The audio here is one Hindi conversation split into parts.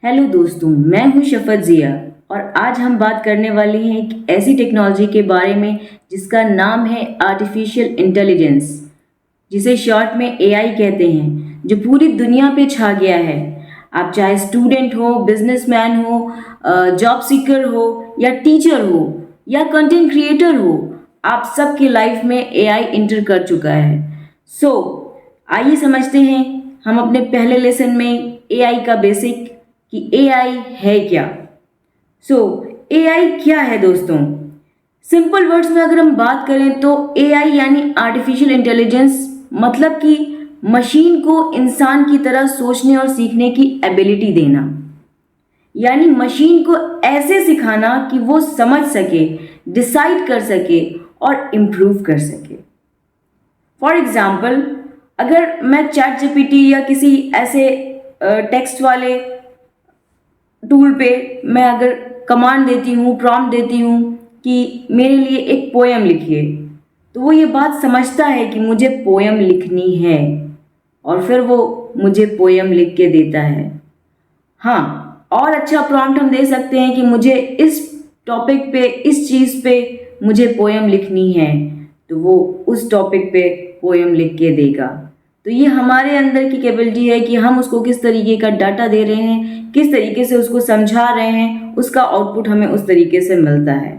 हेलो दोस्तों, मैं हूं शफत जिया और आज हम बात करने वाले हैं एक ऐसी टेक्नोलॉजी के बारे में जिसका नाम है आर्टिफिशियल इंटेलिजेंस, जिसे शॉर्ट में एआई कहते हैं, जो पूरी दुनिया पे छा गया है। आप चाहे स्टूडेंट हो, बिजनेसमैन हो, जॉब सीकर हो या टीचर हो या कंटेंट क्रिएटर हो, आप सबकी लाइफ में एआई इंटर कर चुका है। सो आइए समझते हैं हम अपने पहले लेसन में एआई का बेसिक कि एआई है क्या। सो एआई क्या है दोस्तों? सिंपल वर्ड्स में अगर हम बात करें तो एआई यानी आर्टिफिशियल इंटेलिजेंस, मतलब कि मशीन को इंसान की तरह सोचने और सीखने की एबिलिटी देना, यानी मशीन को ऐसे सिखाना कि वो समझ सके, डिसाइड कर सके और इम्प्रूव कर सके। फॉर एग्जाम्पल, अगर मैं चैट जीपीटी या किसी ऐसे टेक्स्ट वाले टूल पे मैं अगर कमांड देती हूँ, प्रॉम्प्ट देती हूँ कि मेरे लिए एक पोएम लिखिए, तो वो ये बात समझता है कि मुझे पोएम लिखनी है और फिर वो मुझे पोएम लिख के देता है। हाँ, और अच्छा प्रॉम्प्ट हम दे सकते हैं कि मुझे इस टॉपिक पे, इस चीज़ पे मुझे पोएम लिखनी है, तो वो उस टॉपिक पे पोएम लिख के देगा। तो ये हमारे अंदर की कैपेबिलिटी है कि हम उसको किस तरीके का डाटा दे रहे हैं, किस तरीके से उसको समझा रहे हैं, उसका आउटपुट हमें उस तरीके से मिलता है।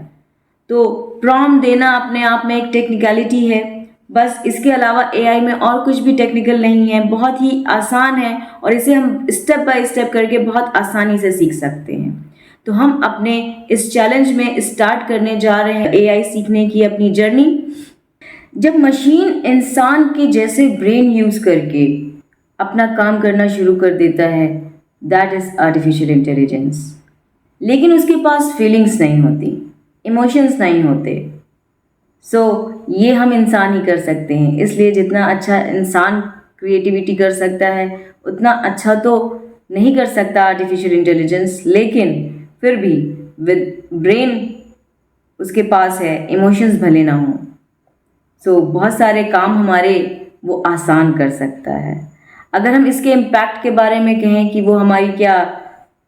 तो प्रॉम्प्ट देना अपने आप में एक टेक्निकलिटी है, बस इसके अलावा एआई में और कुछ भी टेक्निकल नहीं है, बहुत ही आसान है और इसे हम स्टेप बाय स्टेप करके बहुत आसानी से सीख सकते हैं। तो हम अपने इस चैलेंज में स्टार्ट करने जा रहे हैं एआई सीखने की अपनी जर्नी। जब मशीन इंसान के जैसे ब्रेन यूज करके अपना काम करना शुरू कर देता है, दैट इज आर्टिफिशियल इंटेलिजेंस। लेकिन उसके पास फीलिंग्स नहीं होती, इमोशंस नहीं होते। ये हम इंसान ही कर सकते हैं। इसलिए जितना अच्छा इंसान क्रिएटिविटी कर सकता है, उतना अच्छा तो नहीं कर सकता आर्टिफिशियल इंटेलिजेंस, लेकिन फिर भी विद ब्रेन उसके पास है, इमोशंस भले ना हो। बहुत सारे काम हमारे वो आसान कर सकता है। अगर हम इसके इम्पैक्ट के बारे में कहें कि वो हमारी क्या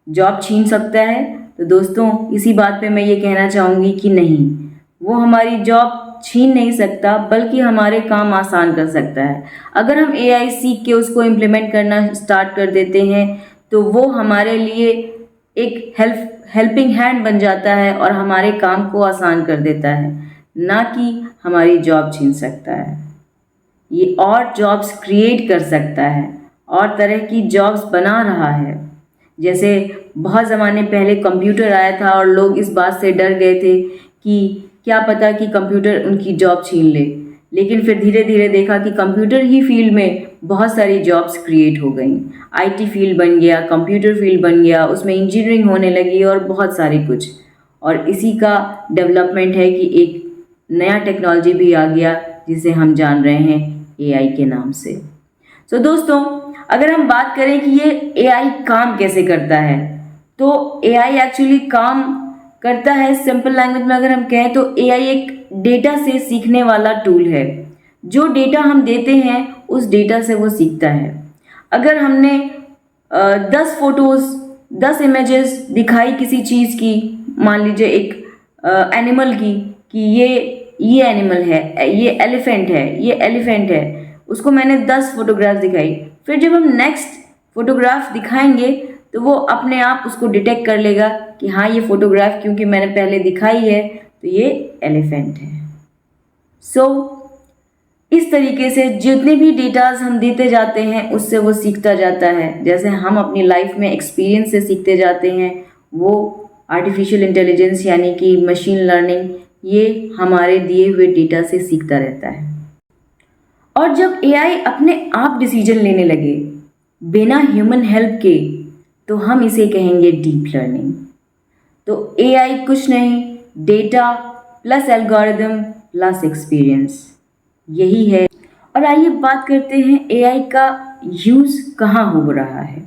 जॉब छीन सकता है, तो दोस्तों इसी बात पे मैं ये कहना चाहूँगी कि नहीं, वो हमारी जॉब छीन नहीं सकता, बल्कि हमारे काम आसान कर सकता है। अगर हम एआई सीख के उसको इम्प्लीमेंट करना स्टार्ट कर देते हैं, तो वो हमारे लिए एक हेल्पिंग हैंड बन जाता है और हमारे काम को आसान कर देता है, ना कि हमारी जॉब छीन सकता है। ये और जॉब्स क्रिएट कर सकता है और तरह की जॉब्स बना रहा है। जैसे बहुत ज़माने पहले कंप्यूटर आया था और लोग इस बात से डर गए थे कि क्या पता कि कंप्यूटर उनकी जॉब छीन ले, लेकिन फिर धीरे धीरे देखा कि कंप्यूटर ही फील्ड में बहुत सारी जॉब्स क्रिएट हो गई। आईटी फील्ड बन गया, कंप्यूटर फील्ड बन गया, उसमें इंजीनियरिंग होने लगी और बहुत सारी कुछ। और इसी का डेवलपमेंट है कि एक नया टेक्नोलॉजी भी आ गया जिसे हम जान रहे हैं एआई के नाम से। दोस्तों, अगर हम बात करें कि ये एआई काम कैसे करता है, तो एआई एक्चुअली काम करता है, सिंपल लैंग्वेज में अगर हम कहें तो एआई एक डेटा से सीखने वाला टूल है। जो डेटा हम देते हैं उस डेटा से वो सीखता है। अगर हमने 10 फोटोज़, 10 इमेजेस दिखाई किसी चीज़ की, मान लीजिए एक एनिमल की, कि ये एनिमल है, ये एलिफेंट है, ये एलिफेंट है, उसको मैंने 10 फोटोग्राफ दिखाई। फिर जब हम नेक्स्ट फोटोग्राफ दिखाएंगे तो वो अपने आप उसको डिटेक्ट कर लेगा कि हाँ, ये फोटोग्राफ क्योंकि मैंने पहले दिखाई है तो ये एलिफेंट है। इस तरीके से जितने भी डेटाज हम देते जाते हैं उससे वो सीखता जाता है। जैसे हम अपनी लाइफ में एक्सपीरियंस से सीखते जाते हैं, वो आर्टिफिशियल इंटेलिजेंस यानी कि मशीन लर्निंग, ये हमारे दिए हुए डेटा से सीखता रहता है। और जब एआई अपने आप डिसीजन लेने लगे बिना ह्यूमन हेल्प के, तो हम इसे कहेंगे डीप लर्निंग। तो एआई कुछ नहीं, data plus algorithm plus experience, यही है। और आइए बात करते हैं एआई का यूज़ कहाँ हो रहा है।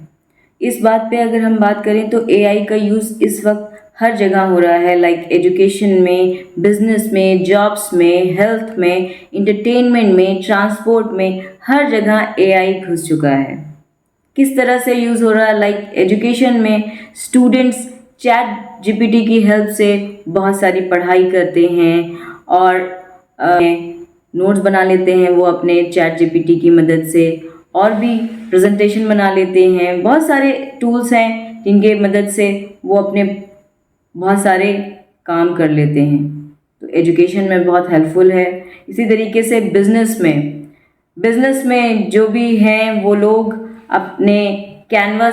इस बात पे अगर हम बात करें तो एआई का यूज़ इस वक्त हर जगह हो रहा है, लाइक एजुकेशन में, बिजनेस में, जॉब्स में, हेल्थ में, इंटरटेनमेंट में, ट्रांसपोर्ट में, हर जगह एआई घुस चुका है। किस तरह से यूज़ हो रहा है। लाइक एजुकेशन में स्टूडेंट्स चैट जीपीटी की हेल्प से बहुत सारी पढ़ाई करते हैं और नोट्स बना लेते हैं वो अपने चैट जीपीटी की मदद से, और भी प्रेजेंटेशन बना लेते हैं। बहुत सारे टूल्स हैं जिनके मदद से वो अपने बहुत सारे काम कर लेते हैं। तो एजुकेशन में बहुत हेल्पफुल है। इसी तरीके से बिजनेस में जो भी हैं वो लोग अपने कैनवा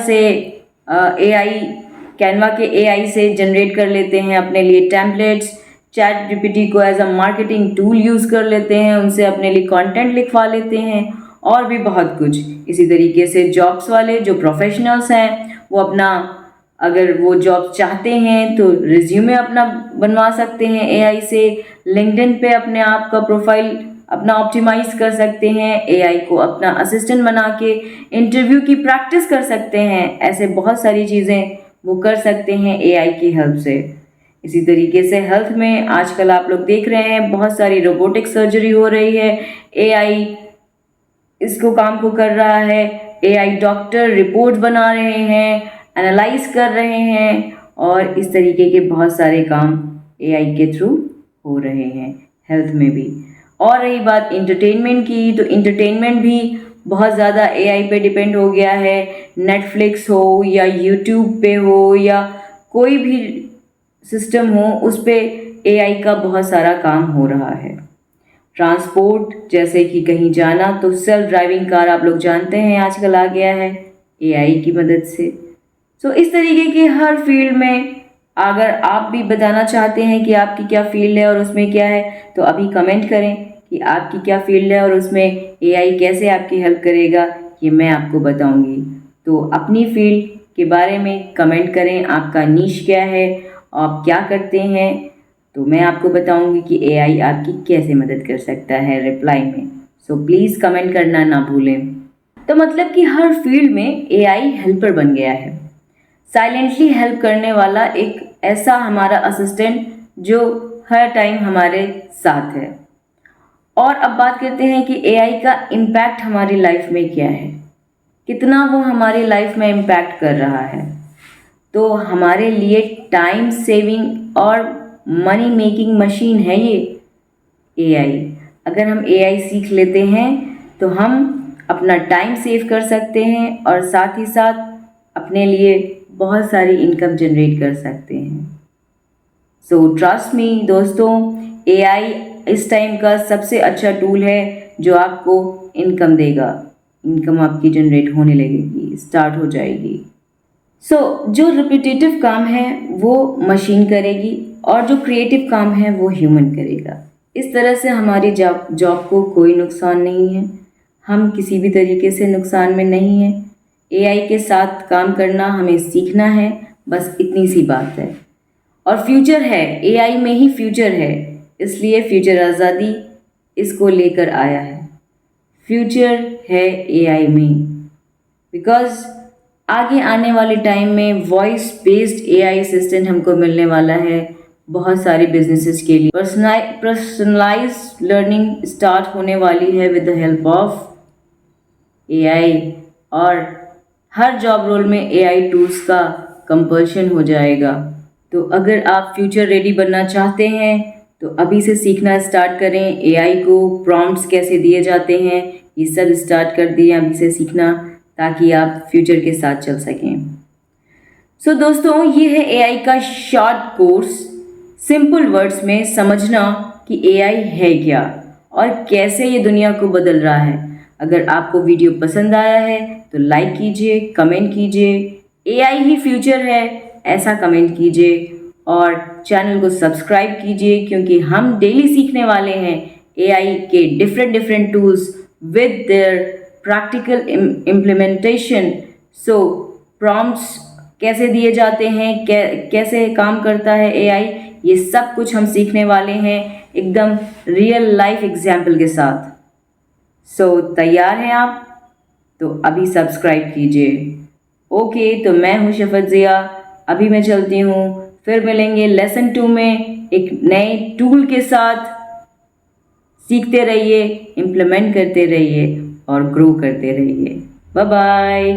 के एआई से जनरेट कर लेते हैं अपने लिए टेम्पलेट्स। चैट जीपीटी को as a marketing tool use कर लेते हैं, उनसे अपने लिए कंटेंट लिखवा लेते हैं और भी बहुत कुछ। इसी तरीके से जॉब्स वाले जो प्रोफेशनल्स हैं वो अपना, अगर वो जॉब चाहते हैं तो रिज्यूमे अपना बनवा सकते हैं एआई से। लिंक्डइन पे अपने आप का प्रोफाइल अपना ऑप्टिमाइज कर सकते हैं, एआई को अपना असिस्टेंट बना के इंटरव्यू की प्रैक्टिस कर सकते हैं। ऐसे बहुत सारी चीज़ें वो कर सकते हैं एआई की हेल्प से। इसी तरीके से हेल्थ में आजकल आप लोग देख रहे हैं बहुत सारी रोबोटिक सर्जरी हो रही है, एआई इसको काम को कर रहा है। एआई डॉक्टर रिपोर्ट बना रहे हैं, एनालाइज कर रहे हैं, और इस तरीके के बहुत सारे काम एआई के थ्रू हो रहे हैं हेल्थ में भी। और रही बात इंटरटेनमेंट की, तो इंटरटेनमेंट भी बहुत ज़्यादा एआई पे डिपेंड हो गया है। नेटफ्लिक्स हो या यूट्यूब पे हो या कोई भी सिस्टम हो, उस पे एआई का बहुत सारा काम हो रहा है। ट्रांसपोर्ट जैसे कि कहीं जाना, तो सेल्फ ड्राइविंग कार आप लोग जानते हैं आजकल आ गया है एआई की मदद से। सो इस तरीके के हर फील्ड में, अगर आप भी बताना चाहते हैं कि आपकी क्या फील्ड है और उसमें क्या है, तो अभी कमेंट करें कि आपकी क्या फील्ड है और उसमें एआई कैसे आपकी हेल्प करेगा, ये मैं आपको बताऊंगी। तो अपनी फील्ड के बारे में कमेंट करें, आपका नीश क्या है, आप क्या करते हैं, तो मैं आपको बताऊंगी कि एआई आपकी कैसे मदद कर सकता है रिप्लाई में। सो प्लीज़ कमेंट करना ना भूलें। तो मतलब कि हर फील्ड में एआई हेल्पर बन गया है, साइलेंटली हेल्प करने वाला एक ऐसा हमारा असिस्टेंट जो हर टाइम हमारे साथ है। और अब बात करते हैं कि एआई का इम्पैक्ट हमारी लाइफ में क्या है, कितना वो हमारी लाइफ में इम्पैक्ट कर रहा है। तो हमारे लिए टाइम सेविंग और मनी मेकिंग मशीन है ये एआई। अगर हम एआई सीख लेते हैं तो हम अपना टाइम सेव कर सकते हैं और साथ ही साथ अपने लिए बहुत सारी इनकम जनरेट कर सकते हैं। सो ट्रस्ट मी दोस्तों, एआई इस टाइम का सबसे अच्छा टूल है जो आपको इनकम देगा। इनकम आपकी जनरेट होने लगेगी, स्टार्ट हो जाएगी। जो रिपीटेटिव काम है वो मशीन करेगी और जो क्रिएटिव काम है वो ह्यूमन करेगा। इस तरह से हमारी जॉब को कोई नुकसान नहीं है, हम किसी भी तरीके से नुकसान में नहीं हैं। एआई के साथ काम करना हमें सीखना है, बस इतनी सी बात है। और फ्यूचर है, एआई में ही फ्यूचर है, इसलिए फ्यूचर आज़ादी इसको लेकर आया है। फ्यूचर है एआई में, बिकॉज आगे आने वाले टाइम में वॉइस बेस्ड एआई असिस्टेंट हमको मिलने वाला है बहुत सारे बिजनेसेस के लिए। पर्सनलाइज्ड लर्निंग स्टार्ट होने वाली है with the help of AI, और हर जॉब रोल में एआई टूल्स का कंपल्शन हो जाएगा। तो अगर आप फ्यूचर रेडी बनना चाहते हैं तो अभी से सीखना स्टार्ट करें। एआई को प्रॉम्प्ट्स कैसे दिए जाते हैं ये सब स्टार्ट कर दिए अभी से सीखना, ताकि आप फ्यूचर के साथ चल सकें। सो दोस्तों, ये है एआई का शॉर्ट कोर्स, सिंपल वर्ड्स में समझना कि एआई है क्या और कैसे ये दुनिया को बदल रहा है। अगर आपको वीडियो पसंद आया है तो लाइक कीजिए, कमेंट कीजिए, एआई ही फ्यूचर है ऐसा कमेंट कीजिए, और चैनल को सब्सक्राइब कीजिए, क्योंकि हम डेली सीखने वाले हैं एआई के different tools with their practical implementation. So prompts कैसे दिए जाते हैं, कैसे काम करता है एआई, ये सब कुछ हम सीखने वाले हैं एकदम रियल लाइफ एग्जाम्पल के साथ। सो तैयार हैं आप? तो अभी सब्सक्राइब कीजिए। ओके, तो मैं हूँ शफत ज़िया, अभी मैं चलती हूँ, फिर मिलेंगे लेसन 2 में एक नए टूल के साथ। सीखते रहिए, इम्प्लीमेंट करते रहिए और ग्रो करते रहिए। Bye bye.